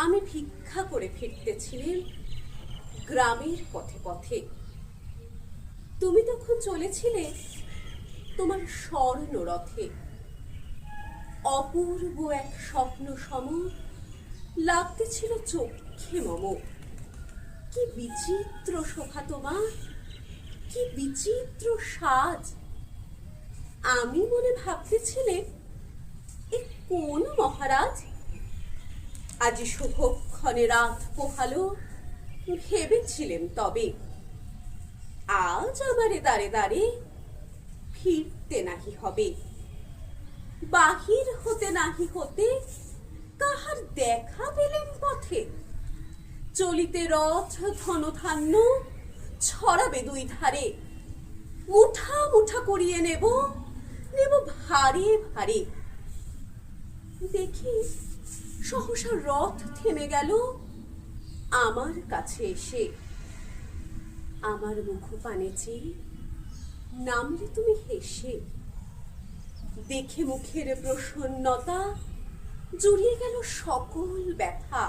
আমি ভিক্ষা করে ফিরতেছিলাম গ্রামের পথে পথে। তুমি তখন চলেছিলে তোমার স্বর্ণরথে। অপূর্ব এক স্বপ্ন সম লাগতেছিল চোখে মম। কি বিচিত্র শোভা তোমার, কি বিচিত্র সাজ। আমি মনে ভাবতেছিলে এ কোন মহারাজ। আজি শুভক্ষণে রাত পোহালো ভেবেছিলেম, তবে আজ আমারে দাঁড়ে দাঁড়ে ফিরতে নাহি হবে। বাহির হতে নাহি হতে কাহার দেখা পেলেম পথে। চলিতে রথ ধনধান্য ছড়াবে দুই ধারে। মুঠা মুঠা করিয়ে নেব নেব ভারে ভারে। দেখি সহসা রথ থেমে গেল আমার কাছে এসে। আমার মুখ পানে চেয়ে নামলে তুমি হেসে। দেখে মুখের প্রসন্নতা জুড়িয়ে গেল সকল ব্যথা।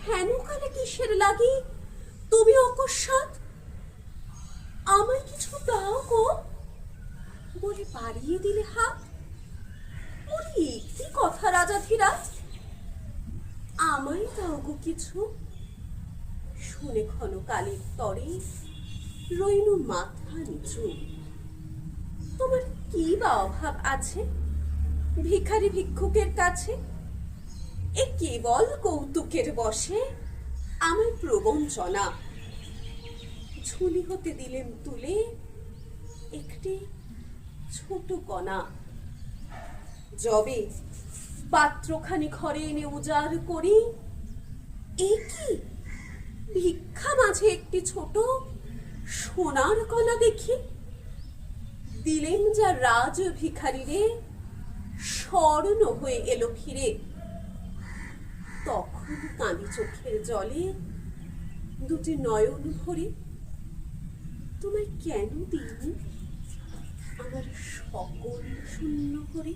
হেন কালে কিসের লাগি তুমি অকস্মাৎ আমায় কিছু দাও গো বলে বাড়িয়ে দিলে হাত। ওরে কি কথা রাজাধিরাজ, আমায় দাও গো কিছু। শুনে ক্ষণ কালের তরে রইনু মাথা নিচু। তোমার কি বা অভাব আছে ভিখারি ভিক্ষুকের কাছে? এ কেবল কৌতুকের বসে আমায় প্রবঞ্চনা। ঝুলি হতে দিলেম তুলে একটি ছোট কণা। যবে পাত্রখানি ঘরে এনে উজাড় করি, এ কি ভিক্ষা মাঝে একটি ছোট সোনার কণা দেখি। দিলেন যা রাজ ভিখারিরে স্বর্ণ হয়ে এলো ফিরে। তখন কাঁদি চোখের জলে দুটি নয়ন ভরে। তোমায় কেন দিই আমার সকল শূন্য করে?